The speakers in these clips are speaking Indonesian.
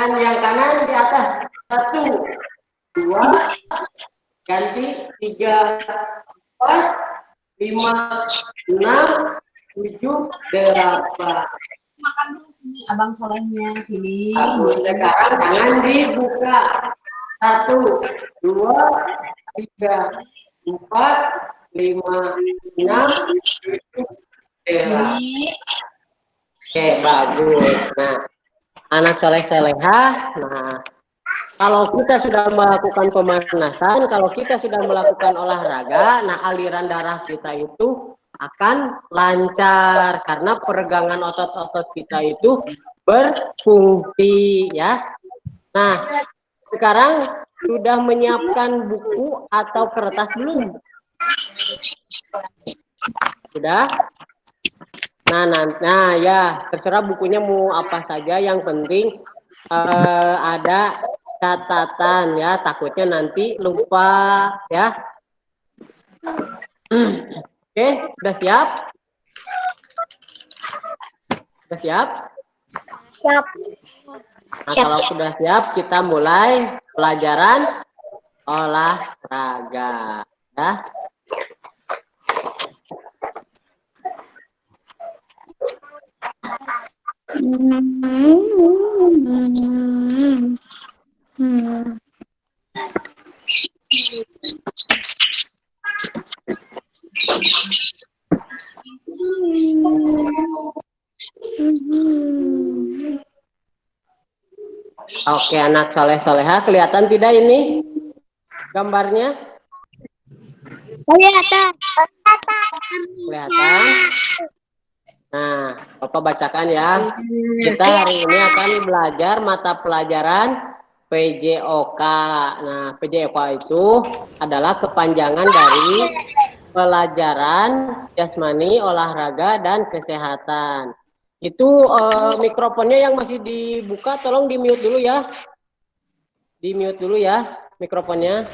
tangan yang kanan di atas. 1, 2, ganti 3, 4, 5, 6, 7, 8. Makan dulu sini, Abang Solehnya sini. Sekarang tangan dibuka. 1, 2, 3, 4, 5, 6, 7, 8. Oke, bagus. Nah, anak soleh-solehah. Nah, kalau kita sudah melakukan pemanasan, kalau kita sudah melakukan olahraga, nah aliran darah kita itu akan lancar karena peregangan otot-otot kita itu berfungsi ya. Nah, sekarang sudah menyiapkan buku atau kertas belum? Sudah? Nah ya, terserah bukunya mau apa saja, yang penting ada catatan ya, takutnya nanti lupa ya. Oke, sudah siap? Sudah siap? Siap. Nah, kalau sudah siap, kita mulai pelajaran olahraga ya. Oke, anak soleh-soleha, kelihatan tidak ini gambarnya? Kelihatan. Kelihatan. Nah, Bapak bacakan ya. Kita hari ini akan belajar mata pelajaran PJOK. Nah, PJOK itu adalah kepanjangan dari pelajaran jasmani, olahraga, dan kesehatan. Itu mikrofonnya yang masih dibuka, tolong di mute dulu ya. Di mute dulu ya mikrofonnya.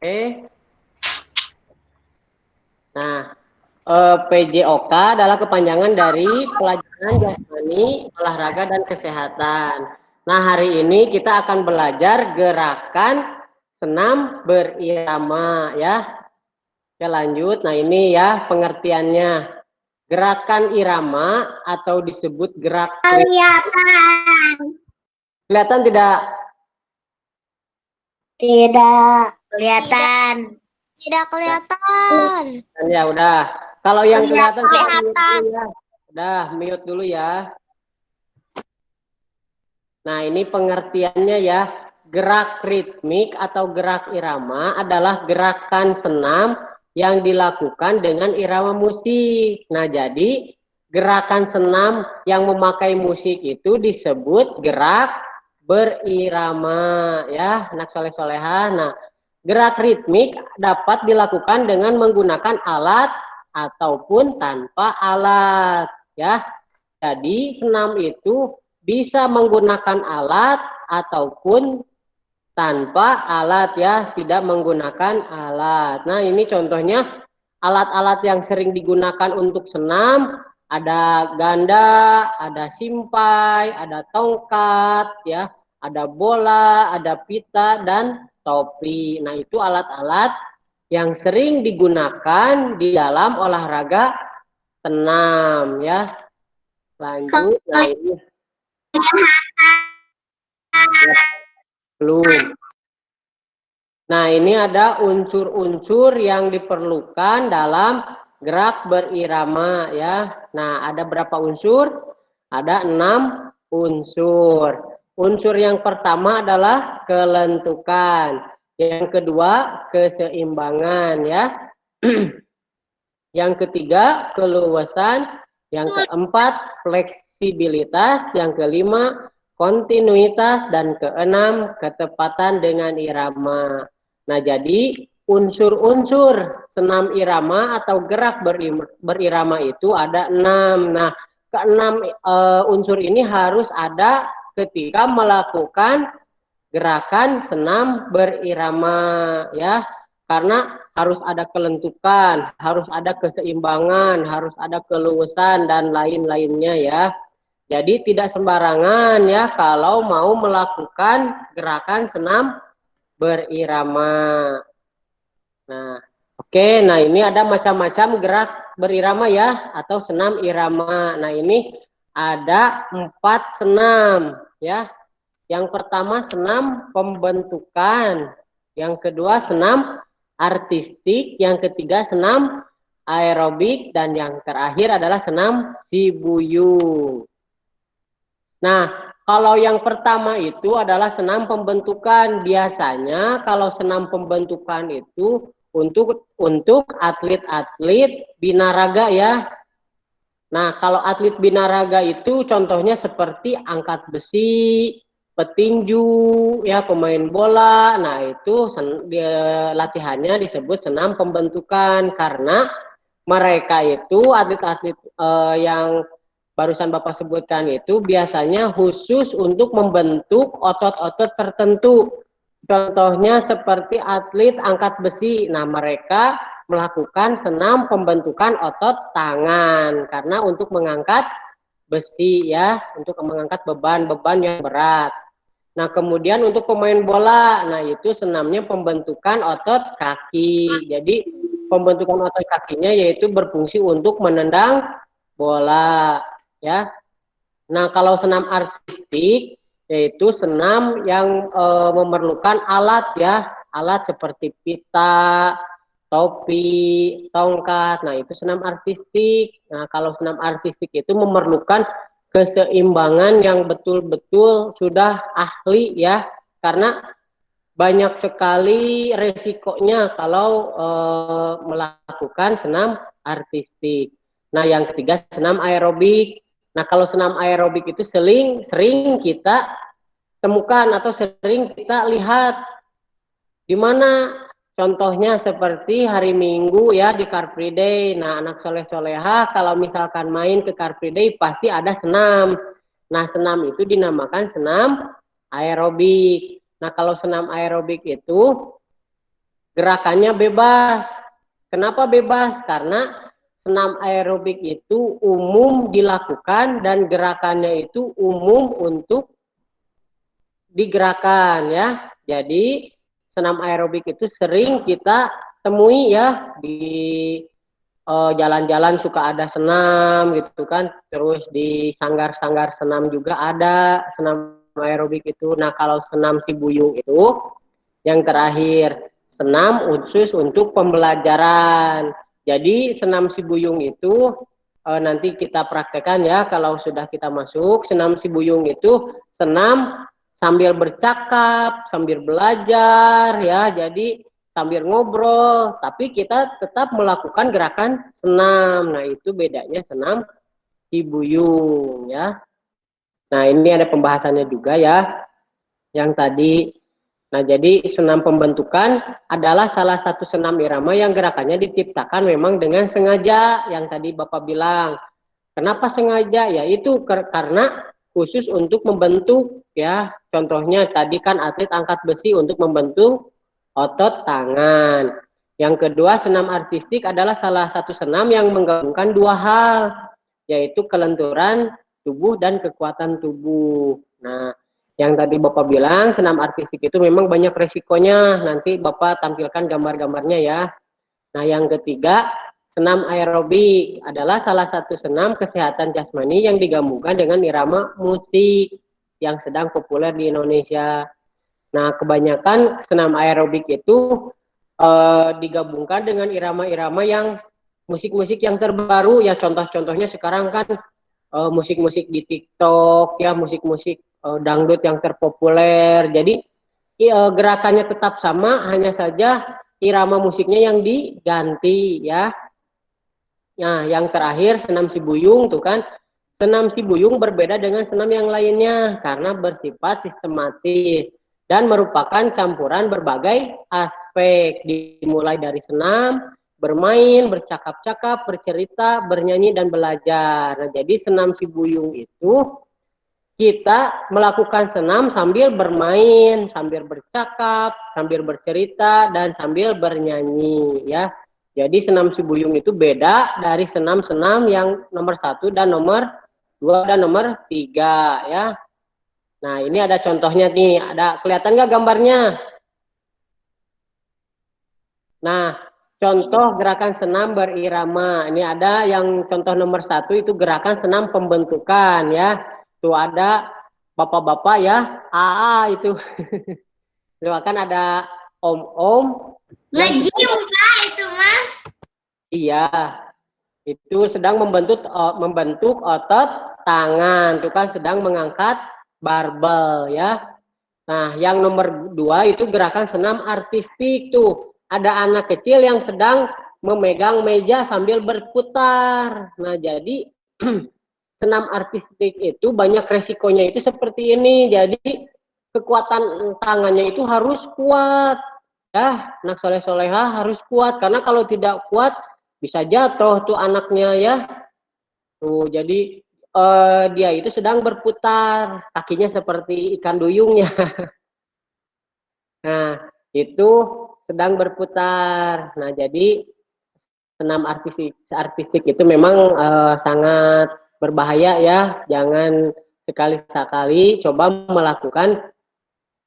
Oke. Nah, PJOK adalah kepanjangan dari pelajaran jasmani, olahraga, dan kesehatan. Nah, hari ini kita akan belajar gerakan senam berirama ya. Oke, lanjut. Nah, ini ya pengertiannya. Gerakan irama atau disebut gerak Kelihatan. kelihatan tidak? Tidak kelihatan. Tidak kelihatan. Ya udah. Kalau yang kelihatan kita mute Kelihatan. dulu ya. Udah, mute dulu ya. Nah, ini pengertiannya ya. Gerak ritmik atau gerak irama adalah gerakan senam yang dilakukan dengan irama musik. Nah, jadi gerakan senam yang memakai musik itu disebut gerak berirama ya, anak soleh-solehah. Nah, gerak ritmik dapat dilakukan dengan menggunakan alat ataupun tanpa alat ya. Jadi senam itu bisa menggunakan alat ataupun tanpa alat ya, tidak menggunakan alat. Nah, ini contohnya alat-alat yang sering digunakan untuk senam, ada ganda, ada simpai, ada tongkat ya, ada bola, ada pita, dan topi. Nah, itu alat-alat yang sering digunakan di dalam olahraga senam ya. Lanjut, nah ini belum. Nah, ini ada unsur-unsur yang diperlukan dalam gerak berirama ya. Nah, ada berapa unsur? Ada 6 unsur. Unsur yang pertama adalah kelentukan. Yang kedua, keseimbangan ya. Yang ketiga, keluasan. Yang keempat, fleksibilitas. Yang kelima, kontinuitas. Dan keenam, ketepatan dengan irama. Nah, jadi unsur-unsur senam irama atau gerak berirama itu ada 6. Nah, keenam unsur ini harus ada ketika melakukan gerakan senam berirama ya. Karena harus ada kelentukan, harus ada keseimbangan, harus ada keluasan dan lain-lainnya ya. Jadi tidak sembarangan ya kalau mau melakukan gerakan senam berirama. Nah, oke, nah ini ada macam-macam gerak berirama ya atau senam irama. Nah, ini ada 4 senam ya. Yang pertama senam pembentukan, yang kedua senam artistik, yang ketiga senam aerobik, dan yang terakhir adalah senam sibuyung. Nah, kalau yang pertama itu adalah senam pembentukan. Biasanya kalau senam pembentukan itu untuk atlet-atlet binaraga ya. Nah, kalau atlet binaraga itu contohnya seperti angkat besi, petinju, ya pemain bola. Nah, itu latihannya disebut senam pembentukan karena mereka itu atlet-atlet yang barusan Bapak sebutkan itu biasanya khusus untuk membentuk otot-otot tertentu. Contohnya seperti atlet angkat besi. Nah, mereka melakukan senam pembentukan otot tangan karena untuk mengangkat besi ya, untuk mengangkat beban-beban yang berat. Nah, kemudian untuk pemain bola, nah itu senamnya pembentukan otot kaki. Jadi pembentukan otot kakinya yaitu berfungsi untuk menendang bola ya. Nah, kalau senam artistik yaitu senam yang memerlukan alat ya, alat seperti pita, topi, tongkat. Nah, itu senam artistik. Nah, kalau senam artistik itu memerlukan keseimbangan yang betul-betul sudah ahli ya, karena banyak sekali resikonya kalau melakukan senam artistik. Nah, yang ketiga senam aerobik. Nah, kalau senam aerobik itu sering kita temukan atau sering kita lihat di mana contohnya seperti hari Minggu ya di Car Free Day. Nah, anak soleh-solehah kalau misalkan main ke Car Free Day pasti ada senam. Nah, senam itu dinamakan senam aerobik. Nah, kalau senam aerobik itu gerakannya bebas. Kenapa bebas? Karena senam aerobik itu umum dilakukan dan gerakannya itu umum untuk digerakkan ya. Jadi senam aerobik itu sering kita temui ya di jalan-jalan suka ada senam gitu kan. Terus di sanggar-sanggar senam juga ada senam aerobik itu. Nah, kalau senam sibuyung itu yang terakhir senam khusus untuk pembelajaran. Jadi senam sibuyung itu nanti kita praktekkan ya kalau sudah kita masuk. Senam sibuyung itu senam sambil bercakap, sambil belajar ya. Jadi sambil ngobrol, tapi kita tetap melakukan gerakan senam. Nah, itu bedanya senam sibuyung ya. Nah, ini ada pembahasannya juga ya. Yang tadi. Nah, jadi senam pembentukan adalah salah satu senam irama yang gerakannya diciptakan memang dengan sengaja, yang tadi Bapak bilang. Kenapa sengaja? Ya itu karena khusus untuk membentuk ya. Contohnya tadi kan atlet angkat besi untuk membentuk otot tangan. Yang kedua, senam artistik adalah salah satu senam yang menggabungkan dua hal, yaitu kelenturan tubuh dan kekuatan tubuh. Nah, yang tadi Bapak bilang senam artistik itu memang banyak resikonya. Nanti Bapak tampilkan gambar-gambarnya ya. Nah, yang ketiga, senam aerobik adalah salah satu senam kesehatan jasmani yang digabungkan dengan irama musik yang sedang populer di Indonesia. Nah, kebanyakan senam aerobik itu digabungkan dengan irama-irama yang musik-musik yang terbaru ya. Contoh-contohnya sekarang kan musik-musik di TikTok ya, musik-musik dangdut yang terpopuler. Jadi gerakannya tetap sama, hanya saja irama musiknya yang diganti ya. Nah, yang terakhir senam sibuyung tuh kan. Senam sibuyung berbeda dengan senam yang lainnya karena bersifat sistematis dan merupakan campuran berbagai aspek, dimulai dari senam, bermain, bercakap-cakap, bercerita, bernyanyi, dan belajar. Nah, jadi senam sibuyung itu kita melakukan senam sambil bermain, sambil bercakap, sambil bercerita, dan sambil bernyanyi ya. Jadi senam Cibuyung itu beda dari senam-senam yang nomor 1 dan nomor 2 dan nomor 3 ya. Nah ini ada contohnya nih, ada kelihatan nggak gambarnya? Nah, contoh gerakan senam berirama. Ini ada yang contoh nomor 1 itu gerakan senam pembentukan ya. Tuh ada bapak-bapak ya, AA itu. Kan ada om-om yang Nge-gym Pak itu mah. iya, itu sedang membentuk otot tangan. Itu kan sedang mengangkat barbel ya. Nah, yang nomor 2 itu gerakan senam artistik tuh. Ada anak kecil yang sedang memegang meja sambil berputar. Nah, jadi senam artistik itu banyak resikonya itu seperti ini. Jadi kekuatan tangannya itu harus kuat. Ya, anak soleh-soleha harus kuat karena kalau tidak kuat bisa jatuh tuh anaknya ya. Tuh, jadi dia itu sedang berputar, kakinya seperti ikan duyung ya. Nah, itu sedang berputar. Nah, jadi senam artistik itu memang sangat berbahaya ya. Jangan sekali-sekali coba melakukan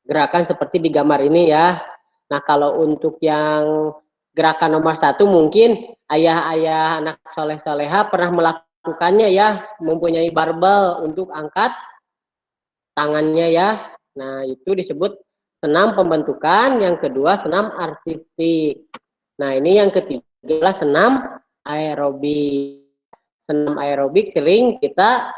gerakan seperti di gambar ini ya. Nah, kalau untuk yang gerakan nomor 1 mungkin ayah-ayah anak soleh-soleha pernah melakukannya ya, mempunyai barbel untuk angkat tangannya ya. Nah, itu disebut senam pembentukan, yang kedua senam artistik. Nah, ini yang ketiga senam aerobik. Senam aerobik sering kita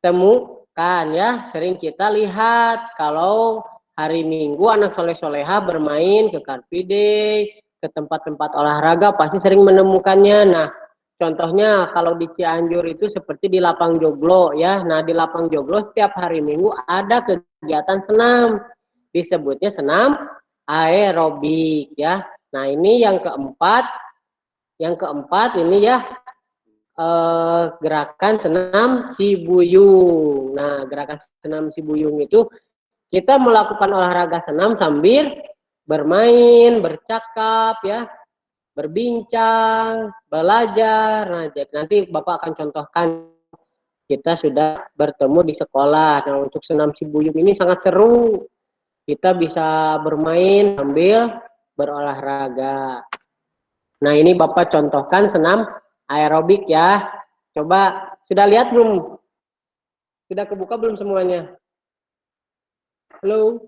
temukan ya, sering kita lihat kalau hari Minggu anak soleh-soleha bermain ke Car Free Day, ke tempat-tempat olahraga pasti sering menemukannya. Nah, contohnya kalau di Cianjur itu seperti di Lapang Joglo ya. Nah, di Lapang Joglo setiap hari Minggu ada kegiatan senam. Disebutnya senam aerobik ya. Nah, ini yang keempat. Yang keempat ini ya gerakan senam Cibuyung. Nah, gerakan senam Cibuyung itu kita melakukan olahraga senam sambil bermain, bercakap ya, berbincang, belajar. Nah, jadi nanti Bapak akan contohkan, kita sudah bertemu di sekolah. Nah, untuk senam Cibuyung ini sangat seru. Kita bisa bermain sambil berolahraga. Nah, ini Bapak contohkan senam aerobik ya. Coba, sudah lihat belum? Sudah kebuka belum semuanya? Halo?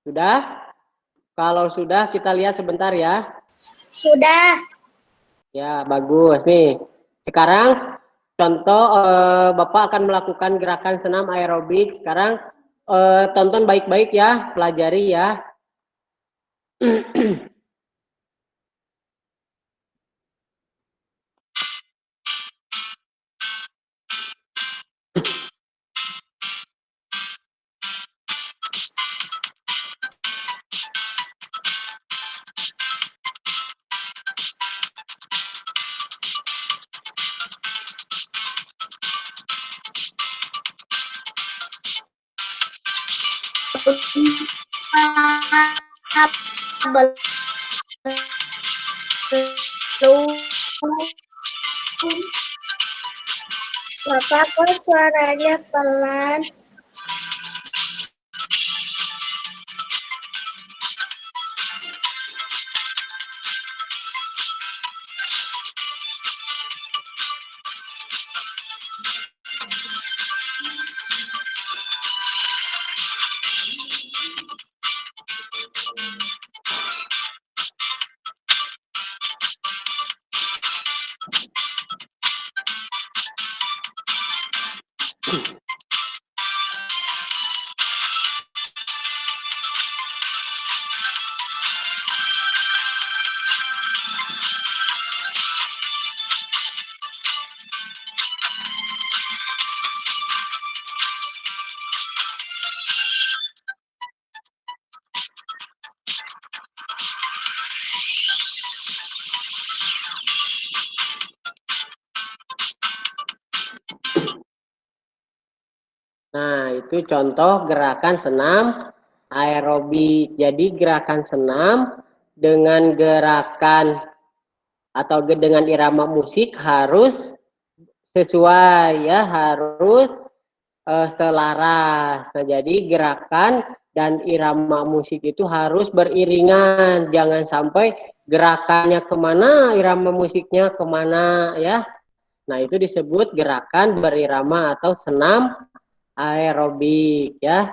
Sudah? Kalau sudah, kita lihat sebentar ya. Sudah. Ya, bagus nih. Sekarang contoh Bapak akan melakukan gerakan senam aerobik. Sekarang tonton baik-baik ya, pelajari ya. Bapak kok suaranya pelan? Nah, itu contoh gerakan senam aerobik. Jadi gerakan senam dengan gerakan atau dengan irama musik harus sesuai ya, harus selaras. Nah, jadi gerakan dan irama musik itu harus beriringan. Jangan sampai gerakannya kemana, irama musiknya kemana ya. Nah, itu disebut gerakan berirama atau senam aerobik ya.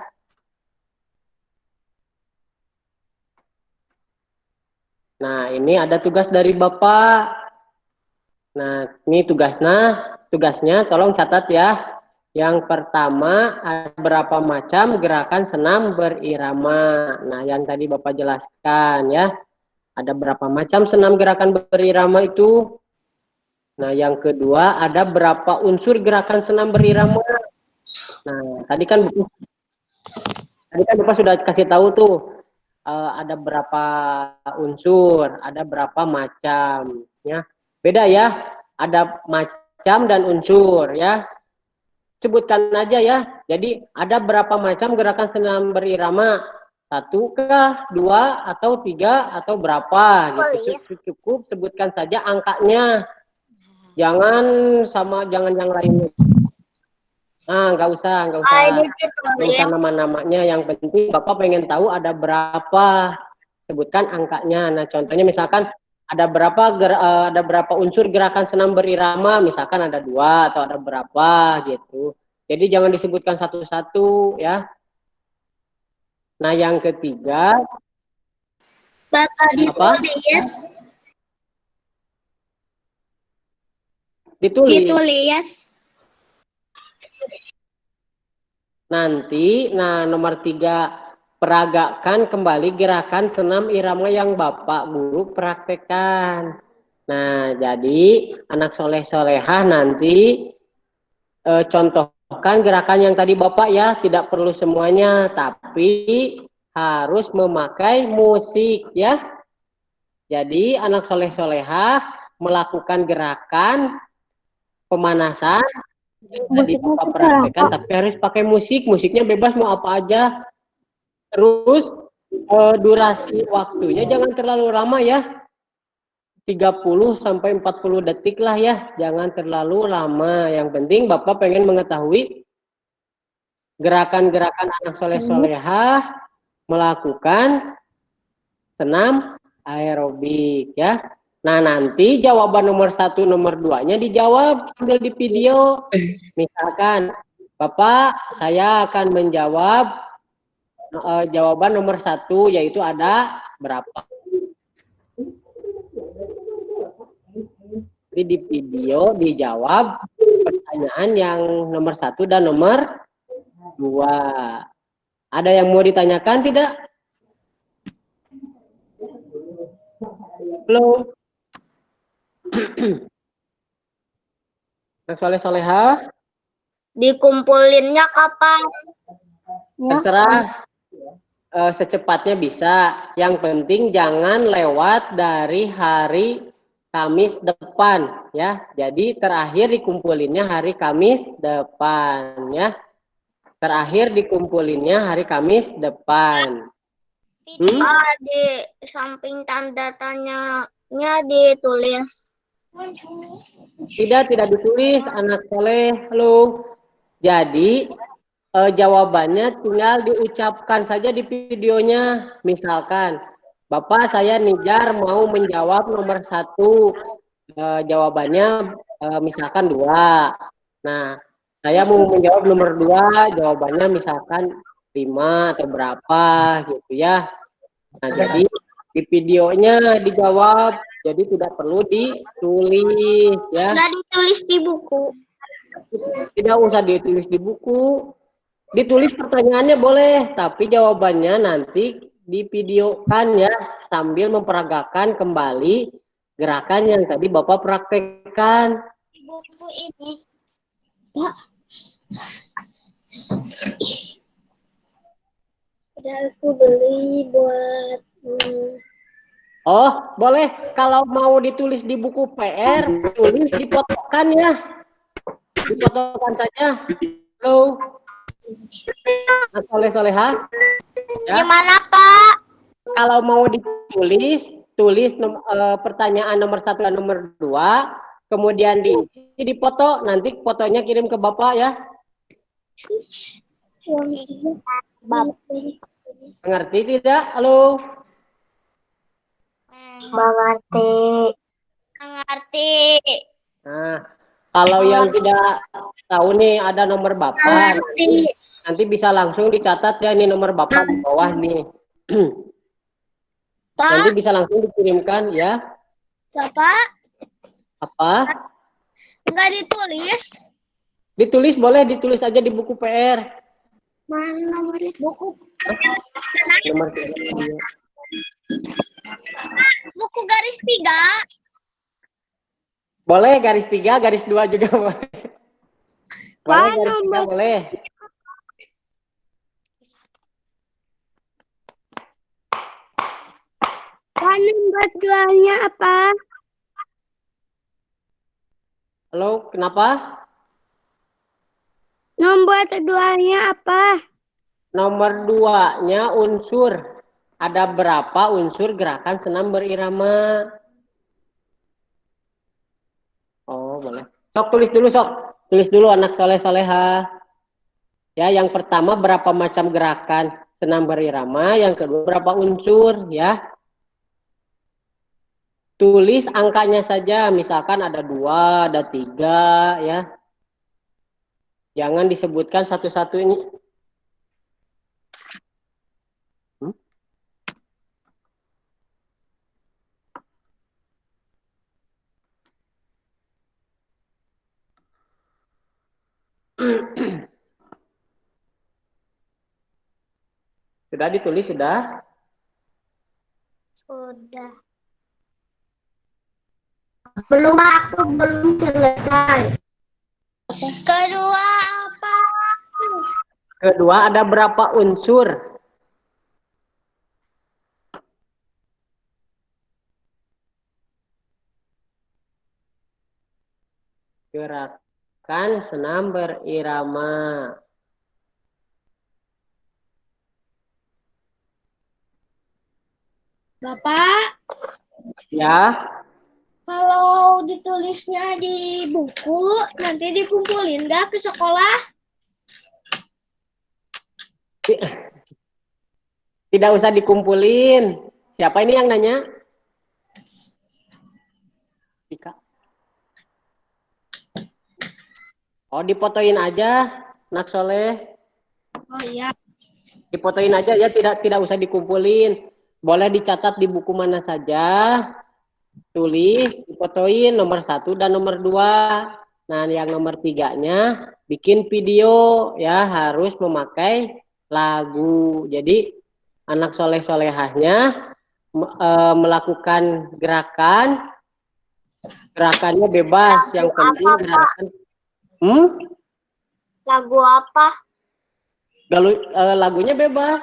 Nah, ini ada tugas dari Bapak. Nah, ini tugasnya tolong catat ya. Yang pertama, ada berapa macam gerakan senam berirama. Nah, yang tadi Bapak jelaskan ya. Ada berapa macam senam gerakan berirama itu. Nah, yang kedua, ada berapa unsur gerakan senam berirama. Nah, tadi kan Bapak sudah kasih tahu tuh. Ada berapa unsur, ada berapa macam ya. Beda ya, ada macam dan unsur ya. Sebutkan aja ya. Jadi ada berapa macam gerakan senam berirama? 1 kah, 2 atau 3 atau berapa gitu. Cukup sebutkan saja angkanya. Jangan yang lainnya. Ah, nggak usah nama-namanya. Yang penting Bapak pengen tahu ada berapa, sebutkan angkanya. Nah, contohnya misalkan ada berapa unsur gerakan senam berirama, misalkan ada 2 atau ada berapa gitu. Jadi jangan disebutkan satu-satu ya. Nah, yang ketiga, Bapak ditulis. Nanti, nah nomor 3, peragakan kembali gerakan senam irama yang Bapak Guru praktekkan. Nah, jadi anak soleh-solehah nanti contohkan gerakan yang tadi Bapak ya, tidak perlu semuanya, tapi harus memakai musik ya. Jadi anak soleh-solehah melakukan gerakan pemanasan, tadi Bapak praktekkan, tapi harus pakai musik. Musiknya bebas mau apa aja. Terus durasi waktunya jangan terlalu lama ya. 30 sampai 40 detik lah ya. Jangan terlalu lama. Yang penting Bapak pengen mengetahui gerakan-gerakan anak soleh-solehah melakukan senam aerobik ya. Nah, nanti jawaban nomor 1, nomor 2-nya dijawab sambil di video. Misalkan, Bapak, saya akan menjawab jawaban nomor 1, yaitu ada berapa. Jadi di video dijawab pertanyaan yang nomor 1 dan nomor 2. Ada yang mau ditanyakan tidak? Belum? Soleh-soleha? Dikumpulinnya kapan? Terserah, secepatnya bisa. Yang penting jangan lewat dari hari Kamis depan ya. Jadi terakhir dikumpulinnya hari Kamis depan ya. Terakhir dikumpulinnya hari Kamis depan. Di samping tanda tanyanya ditulis. Tidak ditulis, anak soleh. Halo. Jadi jawabannya tinggal diucapkan saja di videonya. Misalkan, Bapak, saya Nijar mau menjawab nomor 1. Jawabannya misalkan 2. Nah, saya mau menjawab nomor 2, jawabannya misalkan 5 atau berapa gitu ya. Nah, jadi di videonya dijawab, jadi tidak perlu ditulis ya. Sudah ditulis di buku. Tidak usah ditulis di buku. Ditulis pertanyaannya boleh, tapi jawabannya nanti divideokan ya, sambil memperagakan kembali gerakan yang tadi Bapak praktekkan. Di buku ini. Udah aku beli buat Oh, boleh. Kalau mau ditulis di buku PR, tulis difotokan ya. Difotokan saja. Halo. Soleh-soleha. Ya. Gimana, Pak? Kalau mau ditulis, tulis pertanyaan nomor 1 dan nomor 2, kemudian diisi, dipoto, nanti fotonya kirim ke Bapak ya. Mengerti tidak? Halo? Mengerti. Mengerti. Nah, kalau yang tidak tahu nih ada nomor Bapak, nanti bisa langsung dicatat ya, ini nomor Bapak di bawah nih. Nanti Pak, bisa langsung dikirimkan ya. Bapak, Apa? enggak ditulis. Ditulis boleh, ditulis aja di buku PR. Mana nomornya? Buku. Nomor 3. Buku garis 3. Boleh garis 3, garis 2 juga boleh. Boleh garis 3 boleh. Nomor 2-nya apa? Halo, kenapa? Nomor 2-nya apa? Nomor 2-nya unsur. Ada berapa unsur gerakan senam berirama? Oh, boleh. Sok tulis dulu, sok. Tulis dulu anak soleh-soleha. Ya, yang pertama berapa macam gerakan senam berirama, yang kedua berapa unsur, ya. Tulis angkanya saja, misalkan ada 2, ada 3, ya. Jangan disebutkan satu-satu ini. Sudah ditulis, sudah? Sudah. Belum, aku belum selesai. Kedua apa? Kedua, ada berapa unsur? Gerakan senam berirama. Bapak, Ya, kalau ditulisnya di buku, nanti dikumpulin nggak ke sekolah? tidak usah dikumpulin. Siapa ini yang nanya? Ika. Oh, dipotoin aja, nak soleh. Oh iya. Dipotoin aja ya, tidak usah dikumpulin. Boleh dicatat di buku mana saja. Tulis, dipotoin nomor 1 dan nomor 2. Nah, yang nomor 3-nya bikin video ya, harus memakai lagu. Jadi anak soleh-solehahnya melakukan gerakannya bebas. Yang penting gerakan. Lagu apa? Lagunya bebas.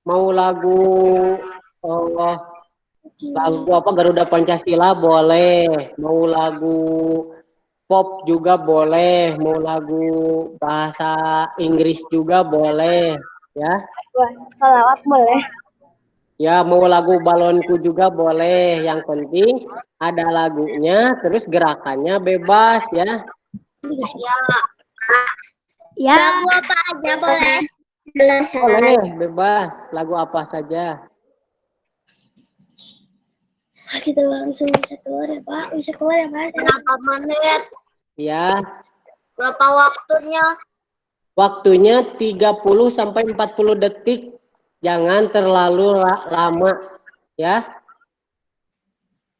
Mau lagu apa, Garuda Pancasila boleh, mau lagu pop juga boleh, mau lagu bahasa Inggris juga boleh, ya. Selawat boleh. Ya, mau lagu balonku juga boleh. Yang penting ada lagunya, terus gerakannya bebas ya. Ya. Lagu apa aja boleh? Boleh, bebas. Lagu apa saja. Kita langsung bisa keluar ya Pak. Bisa keluar ya Pak. Berapa menit? Ya. Berapa waktunya? Waktunya 30 sampai 40 detik. Jangan terlalu lama ya.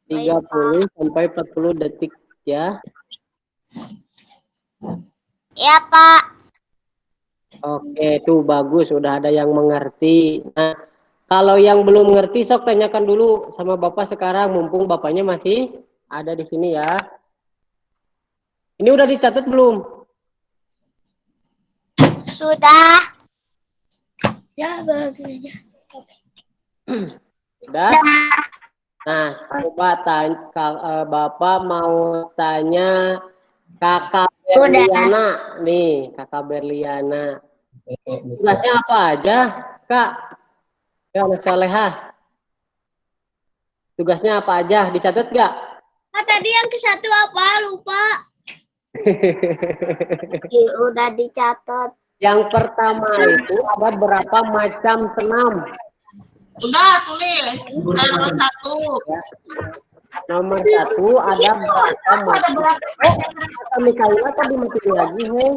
30 sampai 40 detik ya. Ya Pak. Oke, tuh bagus, udah ada yang mengerti. Nah, kalau yang belum mengerti, sok tanyakan dulu sama Bapak sekarang, mumpung Bapaknya masih ada di sini ya. Ini udah dicatat belum? Sudah. Ya, bagus aja. Sudah? Nah, coba Bapak mau tanya Kakak Berliana. Nih, Kakak Berliana. Tugasnya apa aja, Kak? Ya, anak soleha. Tugasnya apa aja? Dicatat nggak? Ah, tadi yang ke satu apa? Lupa. Udah dicatat. Yang pertama itu ada berapa macam senam? Udah tulis. Udah nomor 1. Nomor 1 ada berapa macam? Atau Mikaela tadi mati lagi, hei?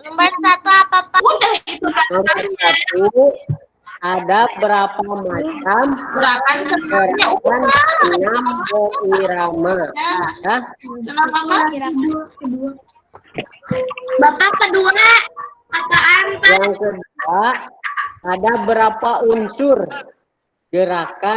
Nomor 1 apa, Pak? Udah itu Nomor 1 ada berapa macam gerakan senamnya. gerakan senam berirama? Ya. Senam apa? Bapak kedua. Apaan, Pak? Yang kedua ada berapa unsur gerakan